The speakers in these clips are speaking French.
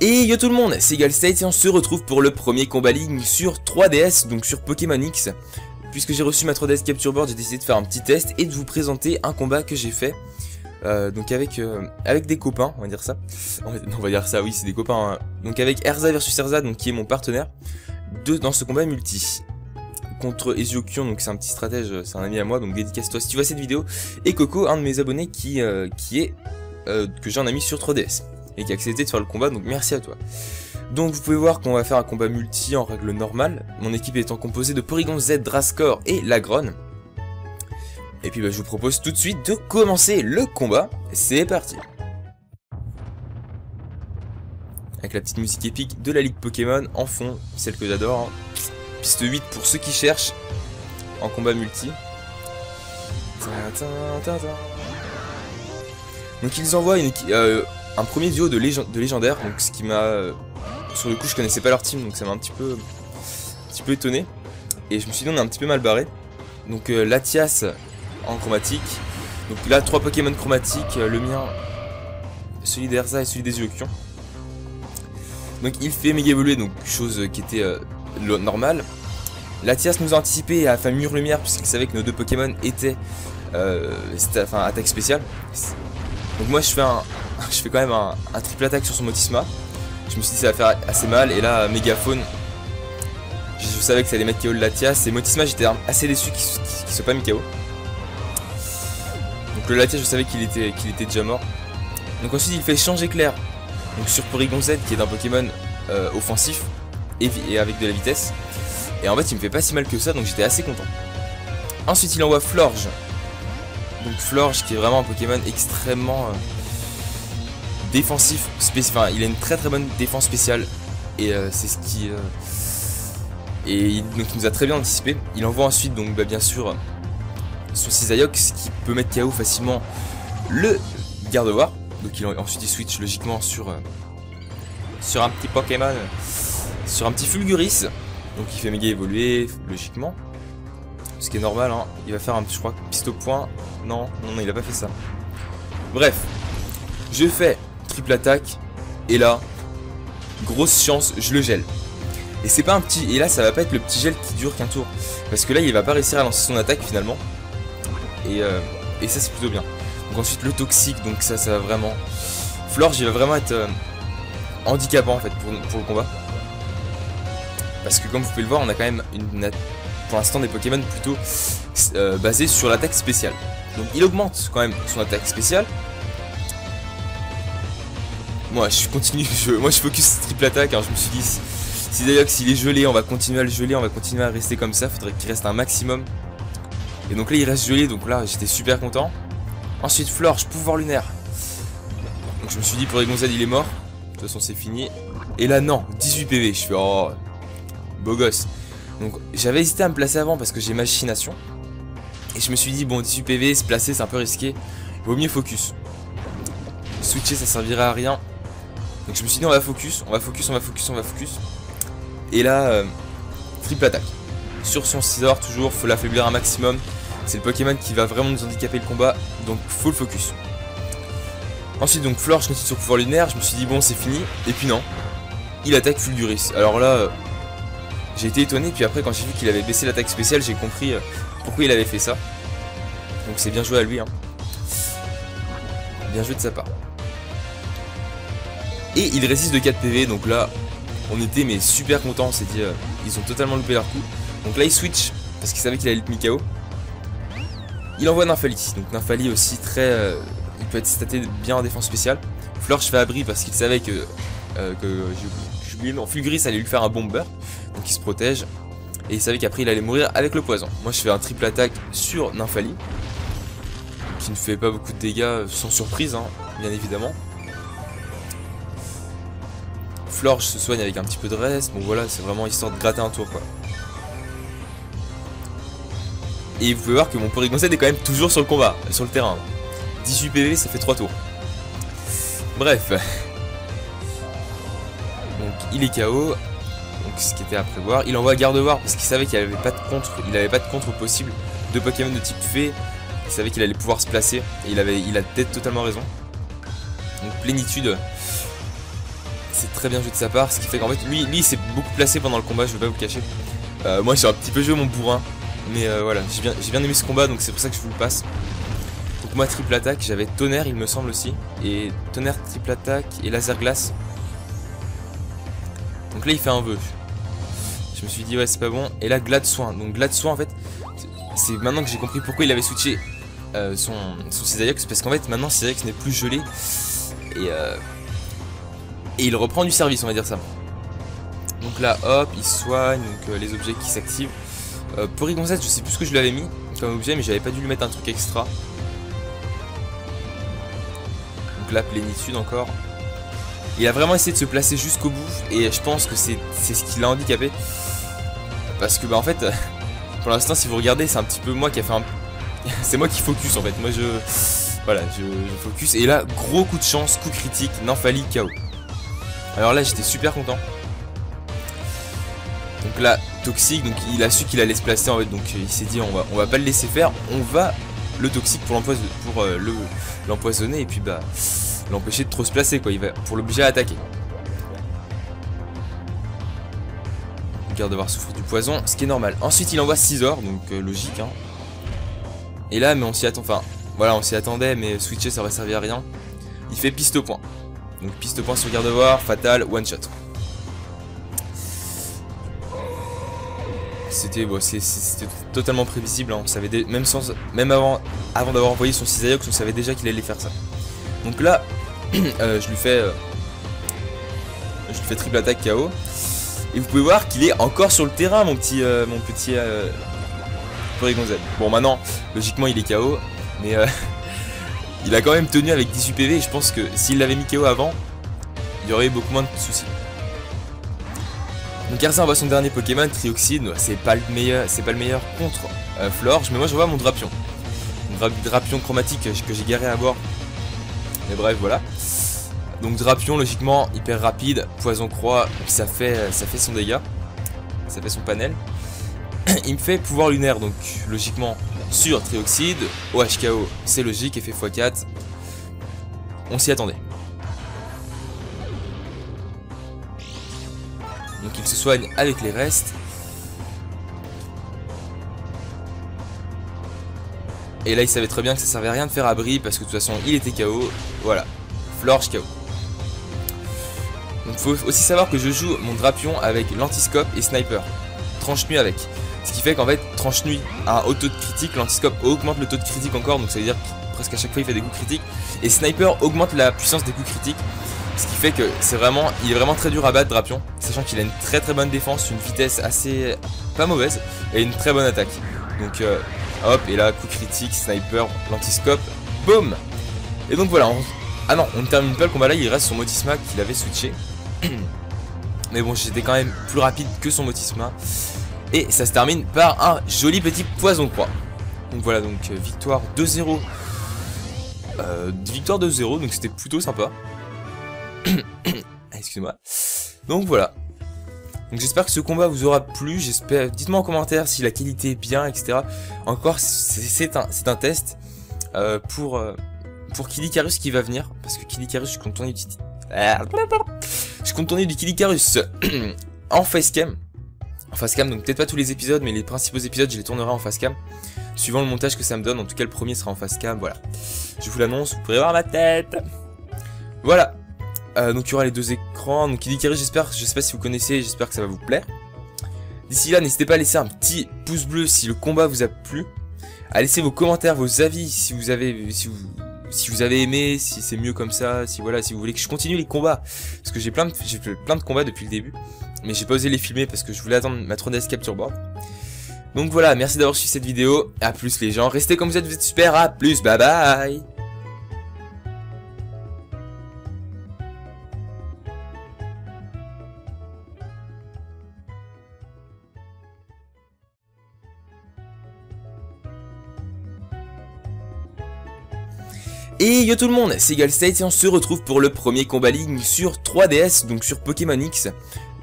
Et yo tout le monde, c'est Galstate et on se retrouve pour le premier combat ligne sur 3DS, donc sur Pokémon X. Puisque j'ai reçu ma 3DS Capture Board, j'ai décidé de faire un petit test et de vous présenter un combat que j'ai fait. Donc avec des copains, on va dire ça. On va dire ça, oui, c'est des copains. Hein. Donc avec Erza versus Erza, donc qui est mon partenaire, dans ce combat multi. Contre Eziokion, donc c'est un petit stratège, c'est un ami à moi, donc dédicace-toi si tu vois cette vidéo. Et Coco, un de mes abonnés que j'ai en ami sur 3DS. Et qui a accepté de faire le combat, donc merci à toi. Donc vous pouvez voir qu'on va faire un combat multi en règle normale, mon équipe étant composée de Porygon Z, Drascore et Lagron. Et puis je vous propose tout de suite de commencer le combat, c'est parti. Avec la petite musique épique de la Ligue Pokémon en fond, celle que j'adore. Hein. Piste 8 pour ceux qui cherchent en combat multi. Donc ils envoient un premier duo de légendaires, donc ce qui m'a... sur le coup je connaissais pas leur team, donc ça m'a un petit peu étonné. Et je me suis dit on est un petit peu mal barré. Donc Latias en chromatique. Donc là 3 Pokémon chromatiques, le mien, celui d'Erza et celui des Eziokion. Donc il fait méga évoluer, donc chose qui était normale. Latias nous a anticipé et a fait mur lumière puisqu'il savait que nos deux Pokémon étaient attaque spéciale. Donc moi je fais quand même un triple attaque sur son Motisma. Je me suis dit ça va faire assez mal et là Mégaphone, je savais que ça allait mettre KO le Latias et Motisma j'étais assez déçu qu'il soit pas mis KO. Donc le Latias je savais qu'il était déjà mort. Donc ensuite il fait Change Éclair, donc sur Porygon Z qui est un Pokémon offensif et avec de la vitesse. Et en fait il me fait pas si mal que ça, donc j'étais assez content. Ensuite il envoie Florge. Donc Florge qui est vraiment un Pokémon extrêmement défensif, enfin il a une très bonne défense spéciale. Et c'est ce qui... donc il nous a très bien anticipé. Il envoie ensuite donc bien sûr son Cisaillux qui peut mettre KO facilement le Gardevoir. Donc ensuite il switch logiquement sur un petit Pokémon, sur un petit Fulguris. Donc il fait méga évoluer logiquement. Ce qui est normal, hein. Il va faire un petit, je crois, piste au point. Non, il a pas fait ça. Bref, je fais triple attaque. Et là, grosse chance, je le gèle. Et c'est pas un petit. Et là, ça va pas être le petit gel qui dure qu'un tour. Parce que là, il va pas réussir à lancer son attaque finalement. Et ça, c'est plutôt bien. Donc ensuite, le toxique. Donc ça va vraiment. Florge, il va vraiment être handicapant en fait pour le combat. Parce que comme vous pouvez le voir, on a quand même pour l'instant des Pokémon plutôt basés sur l'attaque spéciale. Donc il augmente quand même son attaque spéciale. Moi je focus triple attaque, alors je me suis dit si d'ailleurs s'il est gelé, on va continuer à le geler, on va continuer à rester comme ça, faudrait qu'il reste un maximum. Et donc là il reste gelé, donc là j'étais super content. Ensuite Florge, pouvoir lunaire. Donc je me suis dit Porygon Z il est mort, de toute façon c'est fini. Et là non, 18 PV, je fais oh beau gosse. Donc j'avais hésité à me placer avant parce que j'ai machination. Et je me suis dit bon 18 PV, se placer c'est un peu risqué. Il vaut mieux focus. Switcher ça servirait à rien. Donc je me suis dit on va focus. Et là triple attaque. Sur son Scizor toujours, faut l'affaiblir un maximum. C'est le Pokémon qui va vraiment nous handicaper le combat. Donc faut le focus. Ensuite donc Florge continue sur pouvoir lunaire. Je me suis dit bon c'est fini. Et puis non. Il attaque Fulguris. Alors là... j'ai été étonné, puis après quand j'ai vu qu'il avait baissé l'attaque spéciale, j'ai compris pourquoi il avait fait ça. Donc c'est bien joué à lui, hein. Bien joué de sa part. Et il résiste de 4 PV, donc là, on était mais super contents, on s'est dit, ils ont totalement loupé leur coup. Donc là il switch, parce qu'il savait qu'il allait être mis KO. Il envoie Nymphali, donc Nymphali aussi très... il peut être staté bien en défense spéciale. Florge fait abri parce qu'il savait que j'ai oublié, non, Fulguris allait lui faire un bomber. Donc il se protège. Et il savait qu'après il allait mourir avec le poison. Moi je fais un triple attaque sur Nymphali. Qui ne fait pas beaucoup de dégâts sans surprise, hein, bien évidemment. Florge se soigne avec un petit peu de reste. Bon voilà, c'est vraiment histoire de gratter un tour quoi. Et vous pouvez voir que mon Porygon Z est quand même toujours sur le combat, sur le terrain. 18 PV, ça fait 3 tours. Bref. Donc il est KO. Donc ce qui était à prévoir. Il envoie Gardevoir parce qu'il savait qu'il n'avait pas de contre possible de Pokémon de type fée. Il savait qu'il allait pouvoir se placer. Et il a peut-être totalement raison. Donc plénitude. C'est très bien joué de sa part, ce qui fait qu'en fait lui il s'est beaucoup placé pendant le combat, je vais pas vous le cacher. Moi j'ai un petit peu joué mon bourrin, mais voilà, j'ai bien aimé ce combat, donc c'est pour ça que je vous le passe. Donc moi triple attaque, j'avais tonnerre il me semble aussi, et tonnerre, triple attaque et laser glace. Donc là il fait un vœu. Je me suis dit ouais c'est pas bon, et là glade soin. Donc glade soin en fait, c'est maintenant que j'ai compris pourquoi il avait switché son Cisaillux, parce qu'en fait maintenant Cisaillux n'est plus gelé, et il reprend du service, on va dire ça. Donc là hop, il soigne, donc les objets qui s'activent. Pour Rigonzette, je sais plus ce que je lui avais mis comme objet, mais j'avais pas dû lui mettre un truc extra. Donc là plénitude encore. Il a vraiment essayé de se placer jusqu'au bout, et je pense que c'est ce qui l'a handicapé. Parce que bah en fait, pour l'instant si vous regardez, c'est un petit peu moi qui a fait un... c'est moi qui focus en fait, moi voilà, je focus, et là gros coup de chance, coup critique, Nymphalie KO. Alors là j'étais super content. Donc là toxique, donc il a su qu'il allait se placer en fait, donc il s'est dit on va pas le laisser faire, on va le toxique pour l'empoisonner, et puis bah l'empêcher de trop se placer quoi, pour l'obliger à attaquer. Devoir souffrir du poison, ce qui est normal. Ensuite il envoie Scizor, donc logique hein. Et là mais on s'y attend, enfin voilà on s'y attendait, mais switcher ça aurait servi à rien. Il fait piste au point. Donc piste au point sur Gardevoir, fatal, one shot. C'était totalement prévisible hein. On savait même avant d'avoir envoyé son Cisaillux, on savait déjà qu'il allait faire ça. Donc là je lui fais triple attaque KO. Et vous pouvez voir qu'il est encore sur le terrain, mon petit Porygon-Z. Bon, maintenant, logiquement, il est KO, mais il a quand même tenu avec 18 PV. Et je pense que s'il l'avait mis KO avant, il y aurait eu beaucoup moins de soucis. Donc, Erza envoie son dernier Pokémon, Trioxide. C'est pas le meilleur contre Florge, mais moi, je vois mon Drapion. Mon Drapion chromatique que j'ai garé à bord. Mais bref, voilà. Donc Drapion logiquement hyper rapide, poison croix, ça fait son dégât, ça fait son panel. Il me fait pouvoir lunaire, donc logiquement sur Trioxide, OHKO c'est logique, effet x4, on s'y attendait. Donc il se soigne avec les restes. Et là il savait très bien que ça servait à rien de faire abri, parce que de toute façon il était KO, voilà, Florge KO. Donc faut aussi savoir que je joue mon Drapion avec l'antiscope et sniper, tranche nuit avec. Ce qui fait qu'en fait tranche nuit a un haut taux de critique, l'antiscope augmente le taux de critique encore, donc ça veut dire que presque à chaque fois il fait des coups critiques. Et sniper augmente la puissance des coups critiques. Ce qui fait que il est vraiment très dur à battre Drapion, sachant qu'il a une très bonne défense, une vitesse assez pas mauvaise et une très bonne attaque. Donc hop, et là coup critique, sniper, l'antiscope, boum. Et donc voilà, ah non, on ne termine pas le combat là, il reste son Motisma qu'il avait switché. Mais bon, j'étais quand même plus rapide que son Motisma. Et ça se termine par un joli petit poison croix. Donc voilà, donc victoire 2-0. Victoire 2-0, donc c'était plutôt sympa. Excusez-moi. Donc voilà. Donc j'espère que ce combat vous aura plu. J'espère. Dites-moi en commentaire si la qualité est bien, etc. Encore, c'est un test pour Kilicarus qui va venir. Parce que Kilicarus, je compte tourner du Kilicarus en facecam. En facecam, donc peut-être pas tous les épisodes, mais les principaux épisodes, je les tournerai en facecam. Suivant le montage que ça me donne. En tout cas, le premier sera en facecam. Voilà. Je vous l'annonce, vous pourrez voir ma tête. Voilà. Donc il y aura les deux écrans. Donc Kilicarus, je sais pas si vous connaissez, j'espère que ça va vous plaire. D'ici là, n'hésitez pas à laisser un petit pouce bleu si le combat vous a plu. À laisser vos commentaires, vos avis si vous avez aimé, si c'est mieux comme ça, si voilà, si vous voulez que je continue les combats. Parce que j'ai fait plein de combats depuis le début. Mais j'ai pas osé les filmer parce que je voulais attendre ma 3DS Capture Board. Donc voilà, merci d'avoir suivi cette vidéo. A plus les gens, restez comme vous êtes super, à plus, bye bye. Et yo tout le monde, c'est Galstate et on se retrouve pour le premier combat ligne sur 3DS, donc sur Pokémon X.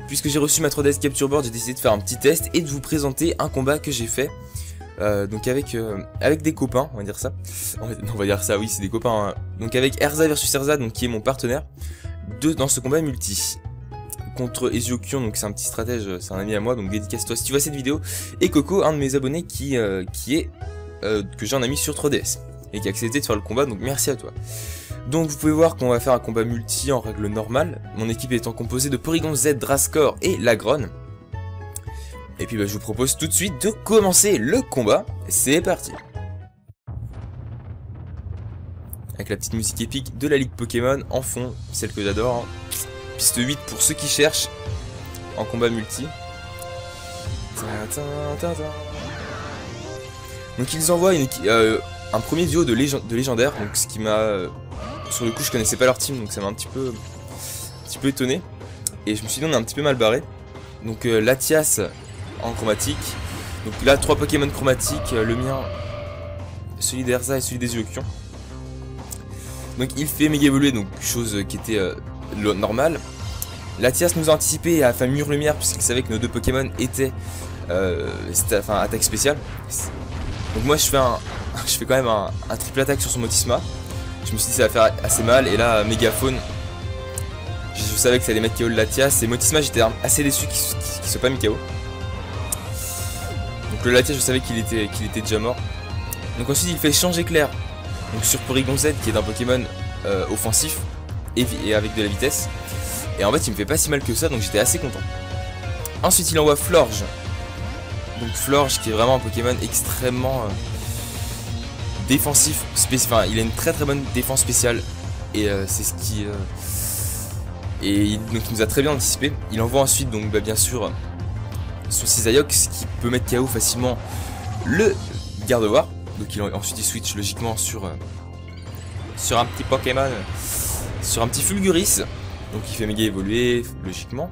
Puisque j'ai reçu ma 3DS Capture Board, j'ai décidé de faire un petit test et de vous présenter un combat que j'ai fait. Donc avec des copains, on va dire ça. On va dire ça, oui, c'est des copains. Hein. Donc avec Erza versus Erza, donc qui est mon partenaire. dans ce combat multi. Contre Eziokion, donc c'est un petit stratège, c'est un ami à moi, donc dédicace-toi si tu vois cette vidéo. Et Coco, un de mes abonnés que j'ai en ami sur 3DS. Et qui a accepté de faire le combat, donc merci à toi. Donc vous pouvez voir qu'on va faire un combat multi en règle normale. Mon équipe étant composée de Porygon Z, Drascore et Lagron. Et puis je vous propose tout de suite de commencer le combat. C'est parti. Avec la petite musique épique de la Ligue Pokémon en fond, celle que j'adore. Hein. Piste 8 pour ceux qui cherchent en combat multi. Donc ils envoient un premier duo de légendaires, donc ce qui m'a... sur le coup je connaissais pas leur team, donc ça m'a un petit peu étonné. Et je me suis dit on est un petit peu mal barré. Donc Latias en chromatique. Donc là 3 Pokémon chromatiques, le mien, celui d'Erza et celui des Eziokion. Donc il fait méga évoluer, donc chose qui était normale. Latias nous a anticipé et a fait mûre lumière puisqu'il savait que nos 2 Pokémon étaient attaque spéciale. Donc moi je fais quand même un triple attaque sur son Motisma. Je me suis dit ça va faire assez mal et là Mégaphone, je savais que ça allait mettre KO le Latias et Motisma j'étais assez déçu qu'il soit pas mis KO. Donc le Latias je savais qu'il était déjà mort. Donc ensuite il fait change éclair. Donc sur Porygon Z qui est un Pokémon offensif et avec de la vitesse. Et en fait il me fait pas si mal que ça donc j'étais assez content. Ensuite il envoie Florge. Donc Florge qui est vraiment un Pokémon extrêmement défensif, enfin il a une très bonne défense spéciale. Et c'est ce qui... donc il nous a très bien anticipé. Il envoie ensuite donc bien sûr son Cisaillok, ce qui peut mettre KO facilement le Gardevoir. Donc ensuite il switch logiquement sur un petit Pokémon, sur un petit Fulguris. Donc il fait méga évoluer logiquement,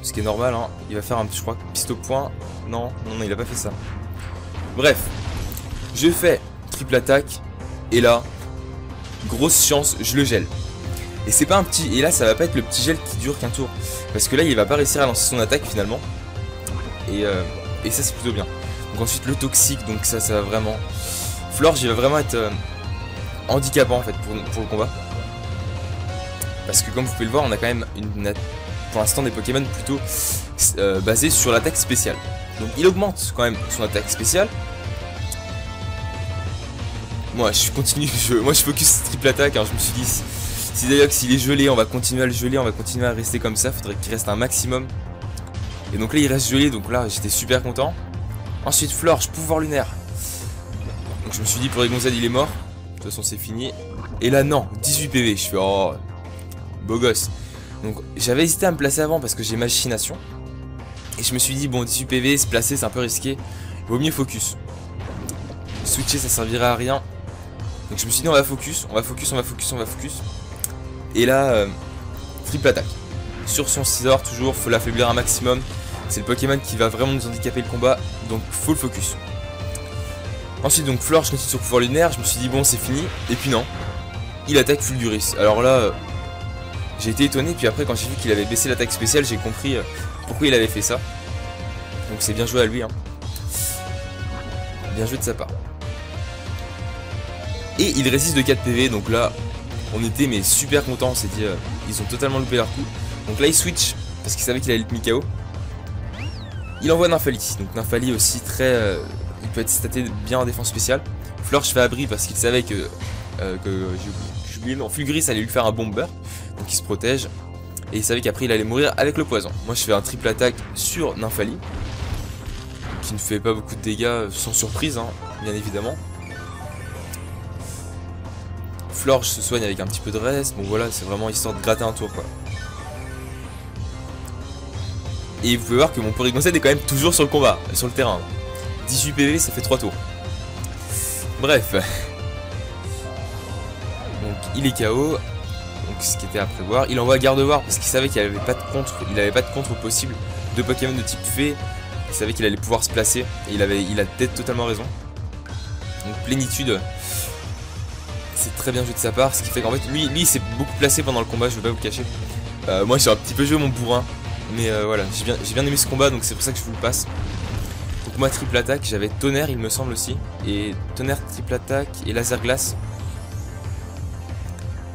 ce qui est normal hein. Il va faire un petit, je crois, piste au point. Non il a pas fait ça. Bref, je fais triple attaque et là grosse chance, je le gèle. Et c'est pas un petit, et là ça va pas être le petit gel qui dure qu'un tour, parce que là il va pas réussir à lancer son attaque finalement. Et ça c'est plutôt bien. Donc ensuite le toxique, donc ça va vraiment... Florge il va vraiment être handicapant en fait pour le combat. Parce que comme vous pouvez le voir on a quand même pour l'instant des Pokémon plutôt basés sur l'attaque spéciale. Donc il augmente quand même son attaque spéciale. Moi je continue, moi je focus triple attaque, alors je me suis dit si d'ailleurs s'il est gelé on va continuer à le geler, on va continuer à rester comme ça, faudrait qu'il reste un maximum. Et donc là il reste gelé, donc là j'étais super content. Ensuite Florge, pouvoir lunaire. Donc je me suis dit Porygon Z il est mort, de toute façon c'est fini. Et là non, 18 PV, je fais oh beau gosse. Donc j'avais hésité à me placer avant parce que j'ai machination. Et je me suis dit bon 18 PV, se placer c'est un peu risqué, il vaut mieux focus. Switcher ça servirait à rien. Donc je me suis dit on va focus. Et là triple attaque. Sur son Scizor toujours, faut l'affaiblir un maximum. C'est le Pokémon qui va vraiment nous handicaper le combat, donc faut le focus. Ensuite donc Florge continue sur pouvoir lunaire, je me suis dit bon c'est fini, et puis non, il attaque Fulguris. Alors là, j'ai été étonné, puis après quand j'ai vu qu'il avait baissé l'attaque spéciale, j'ai compris pourquoi il avait fait ça. Donc c'est bien joué à lui, hein. Bien joué de sa part. Et il résiste de 4 PV, donc là, on était mais super contents, on s'est dit, ils ont totalement loupé leur coup. Donc là il switch, parce qu'il savait qu'il allait être mis KO. Il envoie Nymphali, donc Nymphali aussi très... il peut être staté bien en défense spéciale. Florge fait abri parce qu'il savait que j'ai oublié, non, Fulguris allait lui faire un bomber. Donc il se protège. Et il savait qu'après il allait mourir avec le poison. Moi je fais un triple attaque sur Nymphali, qui ne fait pas beaucoup de dégâts sans surprise, hein, bien évidemment. Florge se soigne avec un petit peu de reste. Bon voilà, c'est vraiment histoire de gratter un tour quoi. Et vous pouvez voir que mon Porygon Z est quand même toujours sur le combat, sur le terrain. 18 PV, ça fait 3 tours. Bref. Donc il est KO. Donc ce qui était à prévoir. Il envoie Gardevoir parce qu'il savait qu'il n'avait pas de contre possible de Pokémon de type fée. Il savait qu'il allait pouvoir se placer. Et il a peut-être totalement raison. Donc plénitude. C'est très bien joué de sa part. Ce qui fait qu'en fait lui il s'est beaucoup placé pendant le combat, je vais pas vous le cacher. Moi j'ai un petit peu joué mon bourrin. Mais voilà, j'ai bien aimé ce combat, donc c'est pour ça que je vous le passe. Donc moi triple attaque, j'avais tonnerre il me semble aussi. Et tonnerre, triple attaque et laser glace.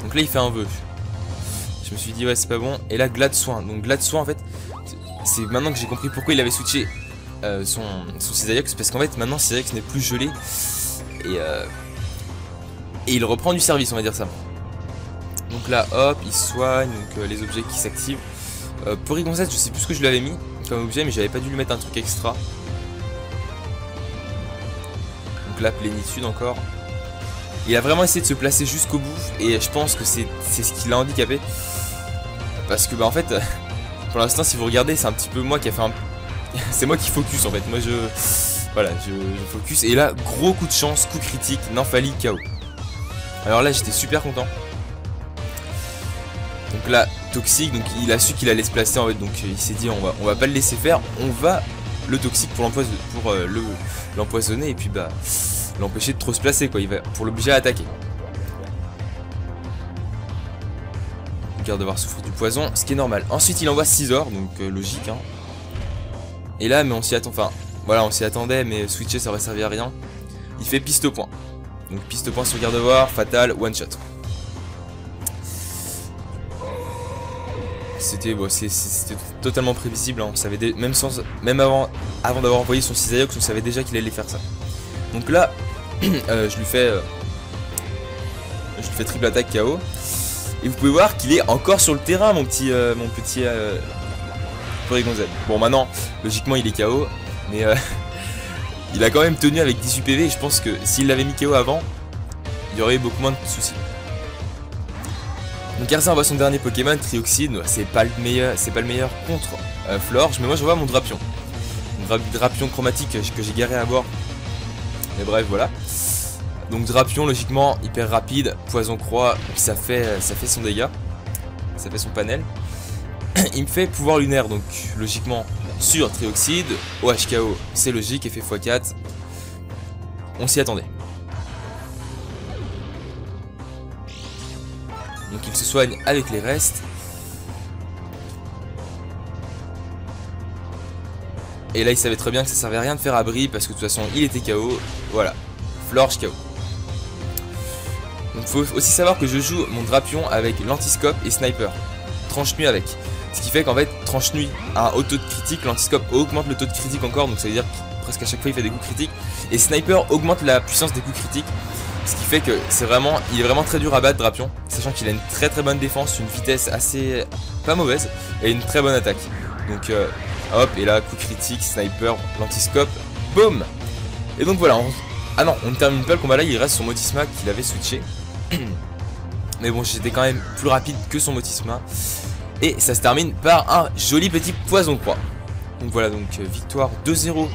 Donc là il fait un vœu. Je Je me suis dit ouais c'est pas bon. Et là Glade Soin. Donc Glade Soin en fait, c'est maintenant que j'ai compris pourquoi il avait switché son Cisaillux. Parce qu'en fait maintenant Cisaillux n'est plus gelé. Et il reprend du service, on va dire ça. Donc là hop, il soigne donc, les objets qui s'activent. Porygon-Z, je sais plus ce que je lui avais mis comme objet, mais j'avais pas dû lui mettre un truc extra. Donc là plénitude encore. Il a vraiment essayé de se placer jusqu'au bout et je pense que c'est ce qui l'a handicapé. Parce que bah en fait, pour l'instant si vous regardez c'est un petit peu moi qui a fait un... c'est moi qui focus en fait, moi je... Voilà, je focus et là gros coup de chance, coup critique, Nymphalie KO. Alors là j'étais super content. Donc là toxique, donc il a su qu'il allait se placer en fait, donc il s'est dit on va pas le laisser faire, on va le toxique pour l'empoisonner et puis bah l'empêcher de trop se placer quoi, il va pour l'obliger à attaquer. Gardevoir souffre du poison, ce qui est normal. Ensuite il envoie Scizor, donc logique hein. Et là mais on s'y attend, enfin voilà on s'y attendait mais switcher ça aurait servi à rien. Il fait piste au point. Donc piste au point sur Gardevoir, fatal, one shot. C'était bon, c'était totalement prévisible, hein. On savait même avant d'avoir envoyé son Cisaillux, on savait déjà qu'il allait faire ça. Donc là, je lui fais triple attaque KO. Et vous pouvez voir qu'il est encore sur le terrain, mon petit Porygon-Z. Bon, maintenant, logiquement, il est KO, mais il a quand même tenu avec 18 PV. Et je pense que s'il l'avait mis KO avant, il y aurait eu beaucoup moins de soucis. Donc Erza envoie son dernier Pokémon, Trioxide, c'est pas le meilleur contre Florge, mais moi je vois mon Drapion. Mon Drapion chromatique que j'ai garé à bord. Mais bref voilà. Donc Drapion logiquement hyper rapide, poison croix, ça fait son dégât. Ça fait son panel. Il me fait pouvoir lunaire, donc logiquement sur Trioxide, OHKO c'est logique, effet x4. On s'y attendait. Donc il se soigne avec les restes. Et là il savait très bien que ça servait à rien de faire abri parce que de toute façon il était KO. Voilà, Florge KO. Donc il faut aussi savoir que je joue mon Drapion avec l'antiscope et sniper. Tranche nuit avec. Ce qui fait qu'en fait tranche nuit a un haut taux de critique, l'antiscope augmente le taux de critique encore, donc ça veut dire que presque à chaque fois il fait des coups critiques. Et sniper augmente la puissance des coups critiques. Ce qui fait que il est vraiment très dur à battre Drapion, sachant qu'il a une très bonne défense, une vitesse assez pas mauvaise et une très bonne attaque. Donc hop, et là coup critique, sniper, l'antiscope, boum. Et donc voilà, ah non, on ne termine pas le combat là, il reste son Motisma qu'il avait switché. Mais bon, j'étais quand même plus rapide que son Motisma. Et ça se termine par un joli petit poison croix. Donc voilà, donc victoire 2-0